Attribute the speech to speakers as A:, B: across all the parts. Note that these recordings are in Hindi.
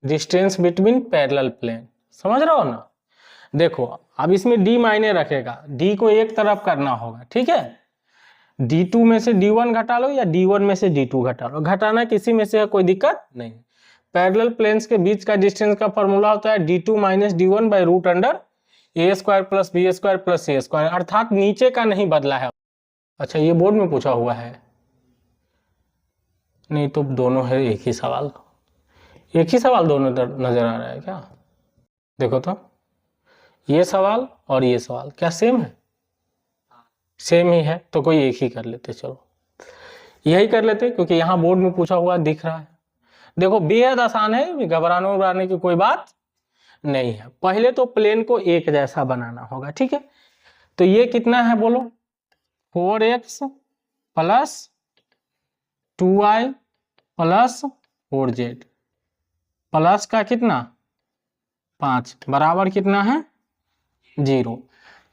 A: डिस्टेंस बिटवीन पैरेलल प्लेन, समझ रहे हो ना। देखो अब इसमें डी मायने रखेगा, डी को एक तरफ करना होगा, ठीक है। D2 में से D1 घटा लो या D1 में से D2 घटा लो, घटाना किसी में से है, कोई दिक्कत नहीं। पैरेलल प्लेन्स के बीच का डिस्टेंस का फॉर्मूला होता है D2 minus D1 by root under a square plus b square plus c square, अर्थात नीचे का नहीं बदला है। अच्छा ये बोर्ड में पूछा हुआ है, नहीं तो दोनों है एक ही सवाल, एक ही सवाल दोनों नजर आ रहा है क्या। देखो तो ये सवाल और ये सवाल क्या सेम है, सेम ही है, तो कोई एक ही कर लेते, चलो यही कर लेते, क्योंकि यहाँ बोर्ड में पूछा हुआ दिख रहा है। देखो बेहद आसान है, घबराने की कोई बात नहीं है। पहले तो प्लेन को एक जैसा बनाना होगा, ठीक है। तो ये कितना है बोलो, 4x plus 2y plus 4z plus का कितना 5 बराबर कितना है 0।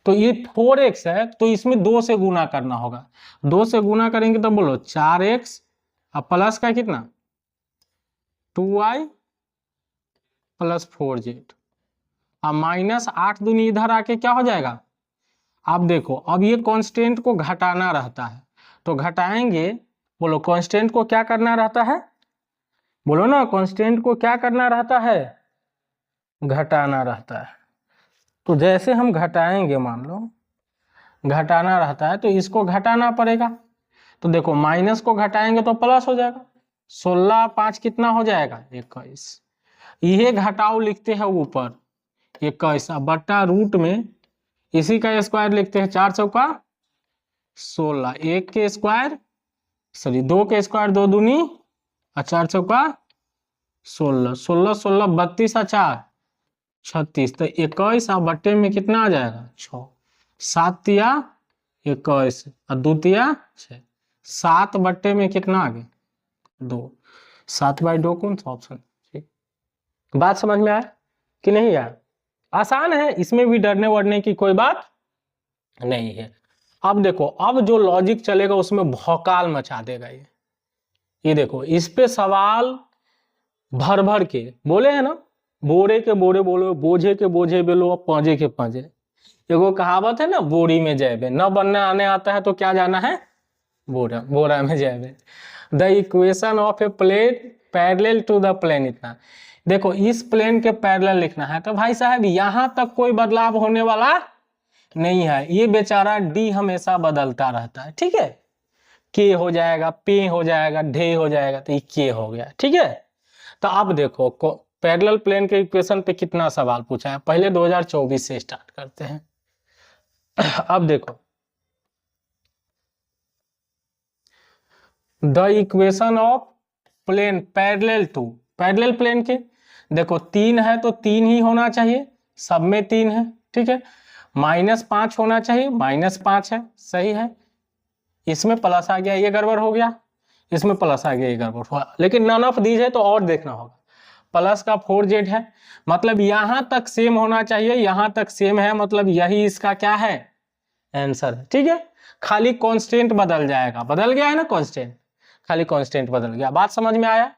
A: तो ये 4x है, तो इसमें 2 से गुना करना होगा, 2 से गुना करेंगे तो बोलो 4x और प्लस का कितना 2y प्लस 4z, अब माइनस 8 दूनी इधर आके क्या हो जाएगा। अब देखो अब ये कांस्टेंट को घटाना रहता है, तो घटाएंगे, बोलो कांस्टेंट को क्या करना रहता है, बोलो ना कांस्टेंट को क्या करना रहता है, घटाना रहता है। तो जैसे हम घटाएंगे, मान लो घटाना रहता है तो इसको घटाना पड़ेगा, तो देखो माइनस को घटाएंगे तो प्लस हो जाएगा, 16 5 कितना हो जाएगा 21, ये घटाओ लिखते हैं ऊपर 21 बट्टा रूट में इसी का स्क्वायर लिखते हैं, 4 चौका 16, 1 के स्क्वायर सॉरी 2 के स्क्वायर 2 दूनी और 4 चौका 16, 16 16 32 और 4 36, तो 21 और बट्टे में कितना आ जाएगा 6, 7 तिया 21 और 2 तिया 6, 7 बट्टे में कितना आ गया 2, 7/2 कौन सा ऑप्शन, ठीक। बात समझ में आया कि नहीं यार, आसान है, इसमें भी डरने वरने की कोई बात नहीं है। अब देखो अब जो लॉजिक चलेगा उसमें भौकाल मचा देगा ये देखो इस पे सवाल भर भर के बोले हैं ना, बोरे के बोरे बोलो, बोझे के बोझे बोलो, और पांजे के पांजे। एगो कहावत है ना, बोरी में जैबे, न बनने आने आता है तो क्या जाना है बोरा, बोरा में जैबे। The equation of a plane parallel to the plane, इतना देखो इस प्लेन के पैरेलल लिखना है, तो भाई साहब यहां तक कोई बदलाव होने वाला नहीं है, ये बेचारा डी हमेशा बदलता रहता है, ठीक है। के हो जाएगा, पे हो जाएगा, ढे हो जाएगा, तो ये के हो गया, ठीक है। तो अब देखो पैरेलल प्लेन के इक्वेशन पे कितना सवाल पूछा है, पहले 2024 से स्टार्ट करते हैं। अब देखो the equation of plane parallel to, parallel plane के देखो 3 है तो 3 ही होना चाहिए, सब में 3 है, ठीक है। -5 होना चाहिए, -5 है, सही है। इसमें प्लस आ गया, ये गड़बड़ हो गया, इसमें प्लस आ गया, ये गड़बड़ हुआ, लेकिन नन ऑफ दीज है तो और देखना होगा। प्लस का 4z है, मतलब यहां तक सेम होना चाहिए, यहां तक सेम है, मतलब यही इसका क्या है आंसर है, ठीक है। खाली कांस्टेंट बदल जाएगा, बदल गया है ना कांस्टेंट, खाली कांस्टेंट बदल गया। बात समझ में आया।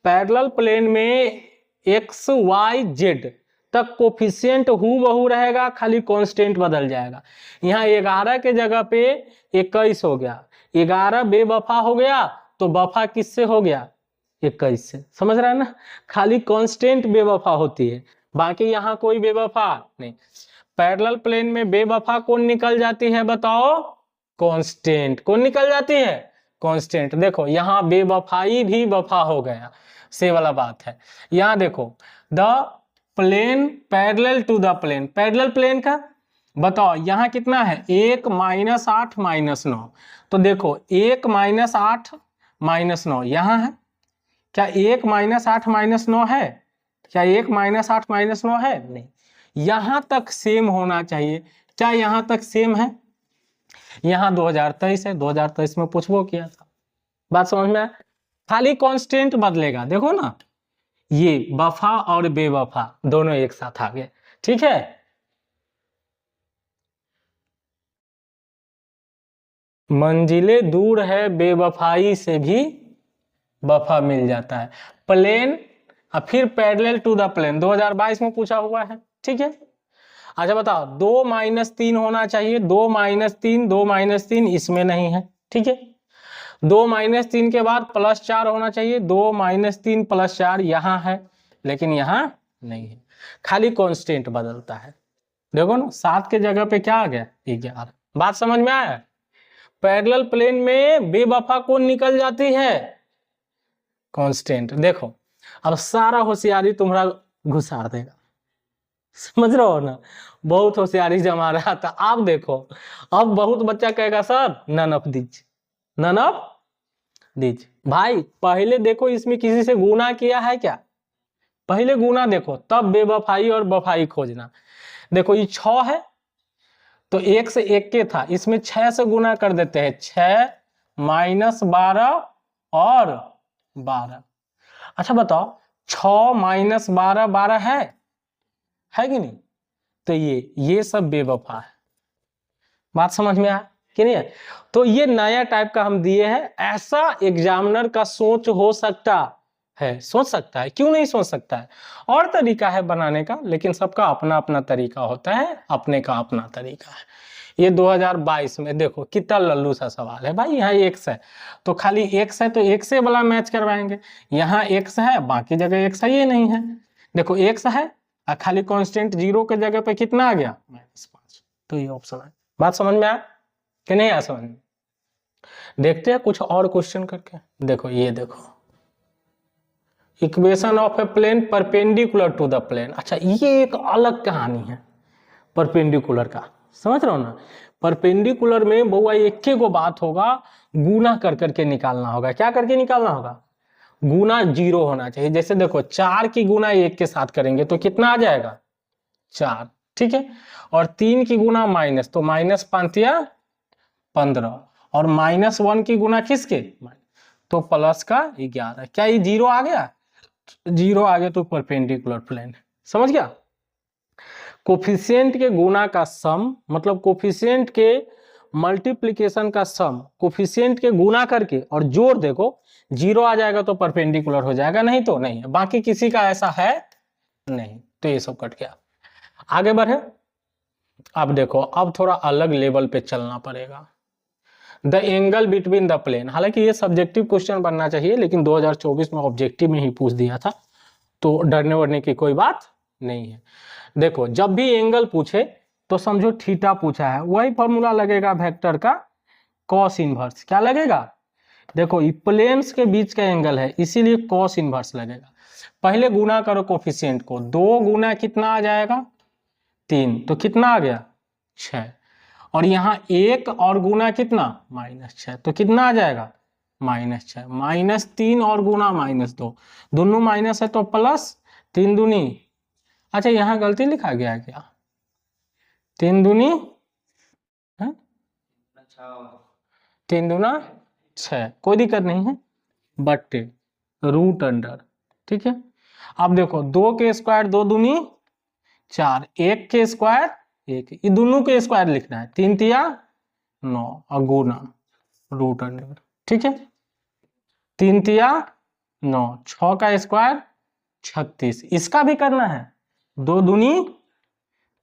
A: पैरेलल प्लेन में x y z तक कोफिशिएंट हूबहू रहेगा, खाली कांस्टेंट बदल जाएगा। यहाँ 11 के जगह पे 21 हो गया, 11 बेवफा हो गया तो वफा किससे हो गया 21 से, समझ रहा है ना। खाली कांस्टेंट बेवफा होती है, बाकी यहाँ कोई बेवफा नहीं। पैरेलल प्लेन में बेवफा कौन निकल जाती है बताओ, कांस्टेंट। कौन निकल जाती है कांस्टेंट। देखो यहाँ बेवफाई भी वफा हो गया, से वाला बात है। यहाँ देखो the plane parallel to the plane, parallel plane का बताओ यहाँ कितना है 1 -8 -9, तो देखो 1 -8 -9 यहाँ है, क्या 1 -8 -9 है, क्या 1 -8 -9 है, नहीं। यहां तक सेम होना चाहिए, क्या यहां तक सेम है, यहाँ 2023 है, 2023 में पूछबो किया था। बात समझ में आया, खाली कांस्टेंट बदलेगा। देखो ना ये वफा और बेवफा दोनों एक साथ आ गए, ठीक है। मंजिलें दूर है बेवफाई से भी वफा मिल जाता है। प्लेन अब फिर पैरेलल टू द प्लेन 2022 में पूछा हुआ है, ठीक है। अच्छा बताओ, 2 - 3 होना चाहिए, 2 - 3, 2 - 3 इसमें नहीं है, ठीक है। 2 - 3 के बाद +4 होना चाहिए, 2 - 3 +4 यहाँ है, लेकिन यहाँ नहीं है, खाली कांस्टेंट बदलता है। देखो ना 7 के जगह पे क्या आ गया 11। बात समझ में आया? पैरेलल प्लेन में बेवफा कौन निकल जाती है? कांस्टेंट। देखो अब सारा होशियारी तुम्हारा घुसार देगा, समझ रहे हो ना, बहुत होशियारी जमा रहा था। आप देखो अब बहुत बच्चा कहेगा sir none of these, none of these. भाई पहले देखो इसमें किसी से गुना किया है क्या? पहले गुना देखो तब बेवफाई और वफाई खोजना। देखो ये 6 है तो 1 से 1 के था, इसमें 6 से गुना कर देते हैं, 6 - 12 और 12। अच्छा बताओ 6 - 12 12 है कि नहीं? तो ये सब बेवफा है। बात समझ में आया कि नहीं है? तो ये नया टाइप का हम दिए हैं, ऐसा एग्जामिनर का सोच हो सकता है, सोच सकता है, क्यों नहीं सोच सकता है। और तरीका है बनाने का, लेकिन सबका अपना अपना तरीका होता है, अपने का अपना तरीका है। ये 2022 में देखो कितना लल्लू सा सवाल है भाई। यहाँ x है तो खाली x है तो x से वाला मैच करवाएंगे, यहाँ x है बाकी जगह x है ये नहीं है। देखो x है और खाली कांस्टेंट 0 के जगह पे कितना आ गया -5, तो ये ऑप्शन है। बात समझ में आया कि नहीं आया समझ में? देखते हैं कुछ और क्वेश्चन करके। देखो ये देखो equation of a plane perpendicular to the plane. अच्छा ये एक अलग कहानी है परपेंडिकुलर का, समझ रहे हो ना। परपेंडिकुलर में बउआ एक को बात होगा, गुना कर करके निकालना होगा। क्या करके निकालना होगा? गुना 0 होना चाहिए। जैसे देखो 4 की गुना 1 के साथ करेंगे तो कितना आ जाएगा 4, ठीक है। और 3 की गुना माइनस, तो -5 × 15, और -1 की गुना किसके तो +11। क्या ये 0 आ गया? 0 आ गया तो परपेंडिकुलर प्लेन, समझ गया। कोफिशिएंट के गुना का सम, मतलब कोफिशिएंट के मल्टीप्लिकेशन का सम, कोफिशिएंट के गुना करके और जोड़ देखो 0 आ जाएगा तो परपेंडिकुलर हो जाएगा, नहीं तो नहीं है। बाकी किसी का ऐसा है नहीं, तो ये सब कट गया। आगे बढ़े। अब देखो अब थोड़ा अलग लेवल पे चलना पड़ेगा। The angle between the plane, हालांकि ये सब्जेक्टिव क्वेश्चन बनना चाहिए, लेकिन 2024 में ऑब्जेक्टिव में ही पूछ दिया था, तो डरने वरने की कोई बात नहीं है। देखो जब भी एंगल पूछे तो समझो थीटा पूछा है, वही फॉर्मूला लगेगा वेक्टर का कॉस इनवर्स। क्या लगेगा? देखो ये प्लेन्स के बीच का एंगल है इसीलिए कॉस इनवर्स लगेगा। पहले गुना करो कोफिशिएंट को, 2 गुना कितना आ जाएगा 3, तो कितना आ गया 6, और यहाँ 1 और गुना कितना -6, तो कितना आ जाएगा -6, -3 और गुना -2, दोनों माइनस है तो प्लस, 3 दूनी। अच्छा यहाँ गलती लिखा गया है क्या? 3 दूनी 3 दूना 6, कोई दिक्कत नहीं है, बट्टे √अंडर, ठीक है। अब देखो 2 के स्क्वायर 2 दूनी 4, 1 के स्क्वायर 1, ये दोनों के स्क्वायर लिखना है, 3 तिया 9 और गुना √अंडर, ठीक है। 3 तिया 9, 6 का स्क्वायर 36, इसका भी करना है, 2 दूनी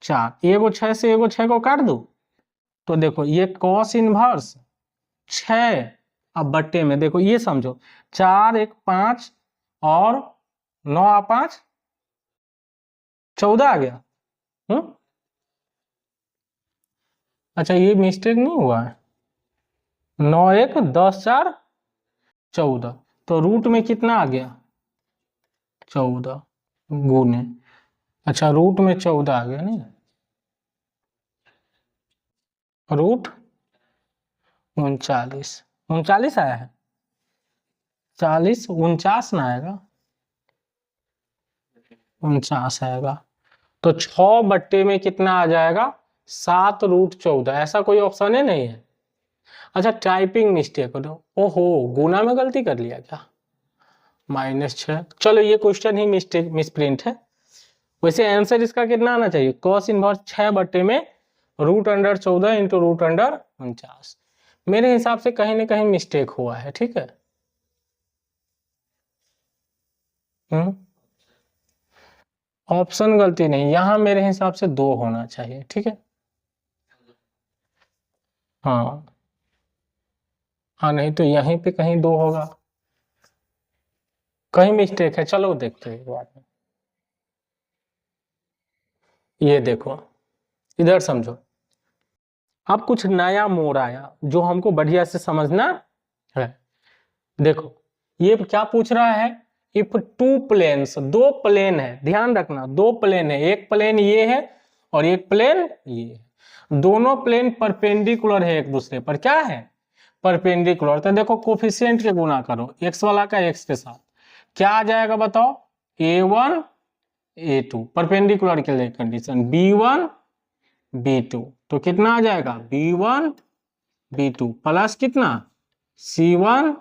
A: 4, एगो 6 से एगो 6 को काट दो, तो देखो ये कॉस इनवर्स 6, अब बट्टे में देखो ये समझो 4 1 5 और 9 आ 5 14 आ गया। अच्छा ये मिस्टेक नहीं हुआ है, 9 1 10 4 14, तो रूट में कितना आ गया 14 गुने, अच्छा रूट में 14 आ गया, नहीं रूट 39 आया है, 40 49 ना आएगा, 49 आएगा, तो 6 बट्टे में कितना आ जाएगा 7√14, ऐसा कोई ऑप्शन है नहीं है। अच्छा टाइपिंग मिस्टेक हो, ओहो गुना में गलती कर लिया क्या, -6, चलो ये क्वेश्चन ही मिस्टेक मिसप्रिंट है। वैसे आंसर इसका कितना आना चाहिए, कॉस इनवर्स 6 बट्टे में √14 इंटू √49। मेरे हिसाब से कहीं ना कहीं मिस्टेक हुआ है, ठीक है। ऑप्शन गलती नहीं, यहाँ मेरे हिसाब से 2 होना चाहिए, ठीक है। हाँ हाँ, नहीं तो यहीं पे कहीं 2 होगा, कहीं मिस्टेक है। चलो देखते हैं बाद में। ये देखो, इधर समझो, अब कुछ नया मोड़ आया जो हमको बढ़िया से समझना है। देखो ये क्या पूछ रहा है, इफ 2 प्लेन्स, 2 प्लेन है, ध्यान रखना 2 प्लेन है, एक प्लेन ये है और एक प्लेन ये है, दोनों प्लेन परपेंडिकुलर है एक दूसरे पर, क्या है, परपेंडिकुलर। तो देखो कोफिशिएंट के गुना करो, x वाला का x के साथ, क्या आ जाएगा बताओ, a1 a2, परपेंडिकुलर के लिए कंडीशन b1 b2, तो कितना आ जाएगा b1 b2 प्लस कितना c1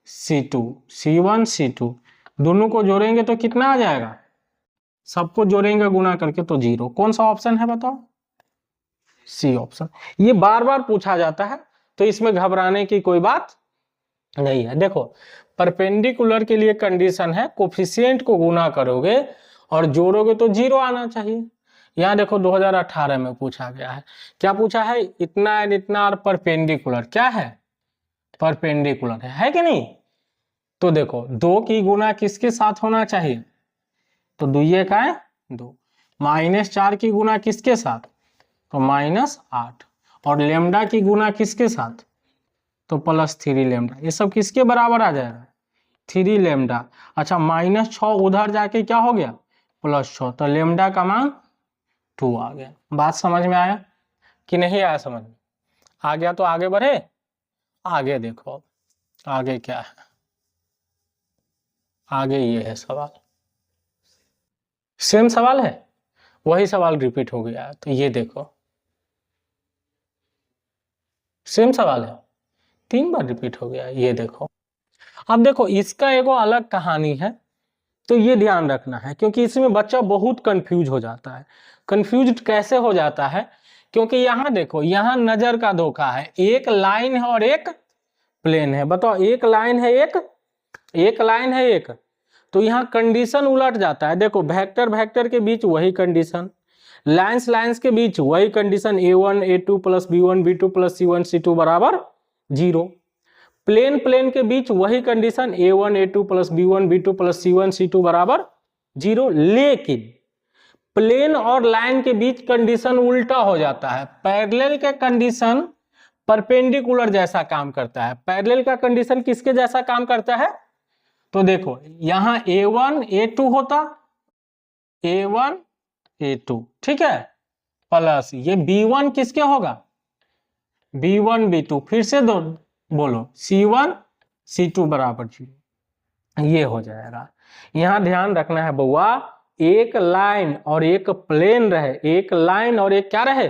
A: c1 c2, दोनों को जोड़ेंगे तो कितना आ जाएगा, सबको जोड़ेंगे गुना करके तो 0। कौन सा ऑप्शन है बताओ, सी ऑप्शन। ये बार बार पूछा जाता है तो इसमें घबराने की कोई बात नहीं है। देखो परपेंडिकुलर के लिए कंडीशन है कोफिशिएंट को गुना करोगे और जोड़ोगे तो 0 आना चाहिए। यहाँ देखो 2018 में पूछा गया है, क्या पूछा है, इतना एंड इतना और परपेंडिकुलर, क्या है, परपेंडिकुलर है कि नहीं। तो देखो 2 की गुना किसके साथ होना चाहिए, तो 2 का है 2, -4 की गुना किसके साथ, तो -8, और लेमडा की गुना किसके साथ, तो +3 लेमडा, ये सब किसके बराबर आ जाएगा, 3 लेमडा। अच्छा -6 उधर जाके क्या हो गया, +6, तो लेमडा का मान 2 आ गया। बात समझ में आया कि नहीं आया, समझ में आ गया तो आगे बढ़े। आगे देखो आगे क्या है, आगे ये है सवाल, सेम सवाल है, वही सवाल रिपीट हो गया। तो ये देखो सेम सवाल है, 3 बार रिपीट हो गया। ये देखो, अब देखो इसका एगो अलग कहानी है, तो ये ध्यान रखना है क्योंकि इसमें बच्चा बहुत कंफ्यूज हो जाता है। कंफ्यूज कैसे हो जाता है, क्योंकि यहाँ देखो, यहाँ नजर का धोखा है, एक लाइन है और एक प्लेन है। बताओ एक लाइन है एक लाइन है एक, तो यहाँ कंडीशन उलट जाता है। देखो वेक्टर वेक्टर के बीच वही कंडीशन, लाइंस लाइंस के बीच वही condition, a1 a2 plus b1 b2 plus c1 c2 बराबर 0। प्लेन प्लेन के बीच वही condition, a1 a2 plus b1 b2 plus c1 c2 बराबर 0। लेकिन प्लेन और लाइन के बीच कंडीशन उल्टा हो जाता है। पैरेलल का कंडीशन परपेंडिकुलर जैसा काम करता है, पैरेलल का कंडीशन किसके जैसा काम करता है, तो देखो यहां a1 a2 होता, a1 a2, ठीक है, प्लस ये b1 किसके होगा, b1 b2, फिर से दो बोलो c1 c2 बराबर 0, ये हो जाएगा। यहां ध्यान रखना है बउआ, एक लाइन और एक प्लेन रहे, एक लाइन और एक क्या रहे,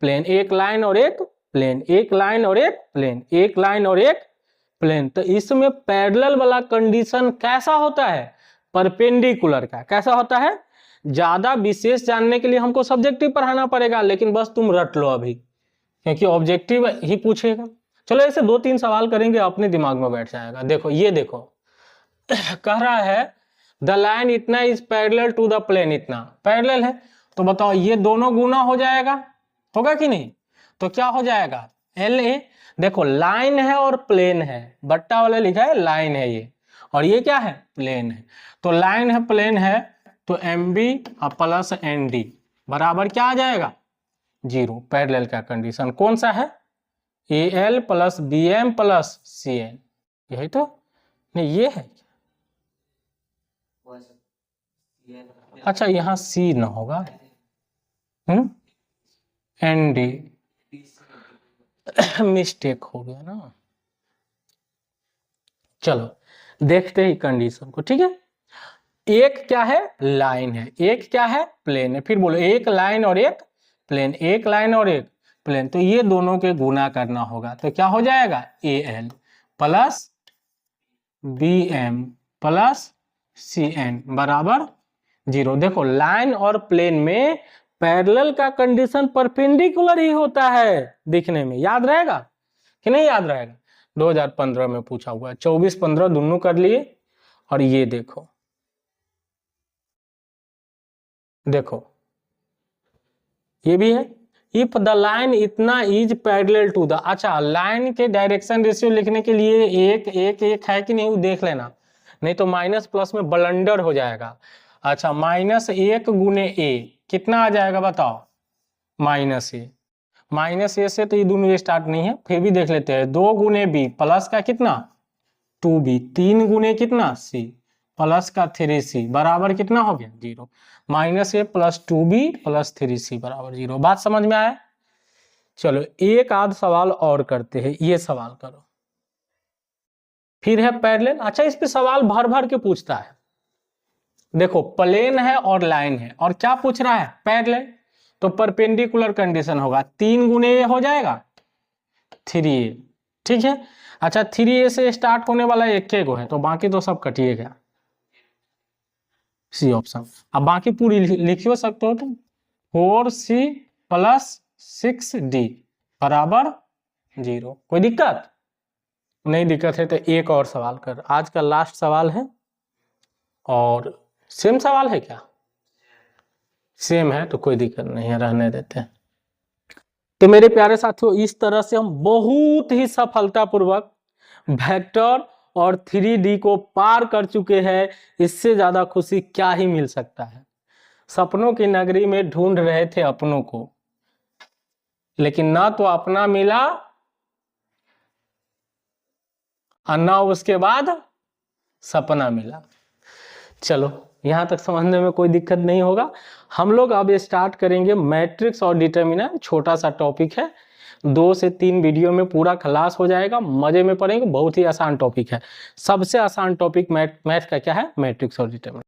A: प्लेन, एक लाइन और एक प्लेन, एक लाइन और एक प्लेन, एक लाइन और एक प्लेन। तो इसमें पैरेलल वाला कंडीशन कैसा होता है, परपेंडिकुलर का। कैसा होता है, ज्यादा विशेष जानने के लिए हमको सब्जेक्टिव पढ़ाना पड़ेगा, लेकिन बस तुम रट लो अभी, क्योंकि ऑब्जेक्टिव ही पूछेगा। चलो ऐसे 2-3 सवाल करेंगे, अपने दिमाग में बैठ जाएगा। देखो ये देखो कह रहा है द लाइन इतना is parallel to the plane, इतना पैरेलल है, तो बताओ ये दोनों गुना हो जाएगा, होगा कि नहीं, तो क्या हो जाएगा LA। देखो लाइन है और प्लेन है, बट्टा वाला लिखा है लाइन है ये, और ये क्या है प्लेन है, तो लाइन है प्लेन है, तो MB प्लस ND बराबर क्या आ जाएगा 0। पैरेलल का कंडीशन कौन सा है, AL plus BM plus CN, यही तो नहीं, ये है। अच्छा यहाँ C न होगा, ND मिस्टेक हो गया ना। चलो देखते ही कंडीशन को, ठीक है। एक क्या है लाइन है, एक क्या है प्लेन है, फिर बोलो एक लाइन और एक प्लेन, एक लाइन और एक प्लेन, तो ये दोनों के गुना करना होगा, तो क्या हो जाएगा AL plus BM plus CN बराबर 0। देखो लाइन और प्लेन में पैरेलल का कंडीशन परपेंडिकुलर ही होता है दिखने में, याद रहेगा कि नहीं याद रहेगा, 2015 में पूछा हुआ है, 24-15 दोनों कर लिए। और ये देखो देखो ये भी है, इफ द लाइन इतना इज पैरेलल टू द, अच्छा लाइन के डायरेक्शन रेशियो लिखने के लिए एक एक एक है कि नहीं वो देख लेना, नहीं तो माइनस प्लस में ब्लंडर हो जाएगा। अच्छा -1 गुने ए कितना आ जाएगा बताओ, -a, -a से तो ये दोनों स्टार्ट नहीं है, फिर भी देख लेते हैं। 2 गुने बी प्लस का कितना 2b, 3 गुने कितना c प्लस का 3c बराबर कितना हो गया 0, -a plus 2b plus 3c बराबर 0। बात समझ में आया? चलो एक आध सवाल और करते हैं, ये सवाल करो, फिर है पैरेलल। अच्छा इस पे सवाल भर भर के पूछता है, देखो प्लेन है और लाइन है और क्या पूछ रहा है पैरेलल, तो परपेंडिकुलर कंडीशन होगा, 3 गुने ए हो जाएगा 3a, ठीक है। अच्छा 3a से स्टार्ट होने वाला एक गो है तो बाकी तो सब कटिएगा, सी ऑप्शन। अब बाकी पूरी लिखियो सकते हो तुम, 4c प्लस 6d बराबर 0। कोई दिक्कत नहीं? दिक्कत है तो एक और सवाल कर, आज का लास्ट सवाल है। और सेम सवाल है क्या? सेम है तो कोई दिक्कत नहीं है, रहने देते हैं। तो मेरे प्यारे साथियों इस तरह से हम बहुत ही सफलतापूर्वक वेक्टर और 3D को पार कर चुके हैं। इससे ज्यादा खुशी क्या ही मिल सकता है। सपनों की नगरी में ढूंढ रहे थे अपनों को, लेकिन ना तो अपना मिला और ना उसके बाद सपना मिला। चलो यहां तक समझने में कोई दिक्कत नहीं होगा। हम लोग अब स्टार्ट करेंगे मैट्रिक्स और डिटर्मिनेंट, छोटा सा टॉपिक है, 2 से 3 वीडियो में पूरा खलास हो जाएगा, मजे में पढ़ेंगे। बहुत ही आसान टॉपिक है, सबसे आसान टॉपिक मैथ का क्या है, मैट्रिक्स और डिटर्मिनेंट।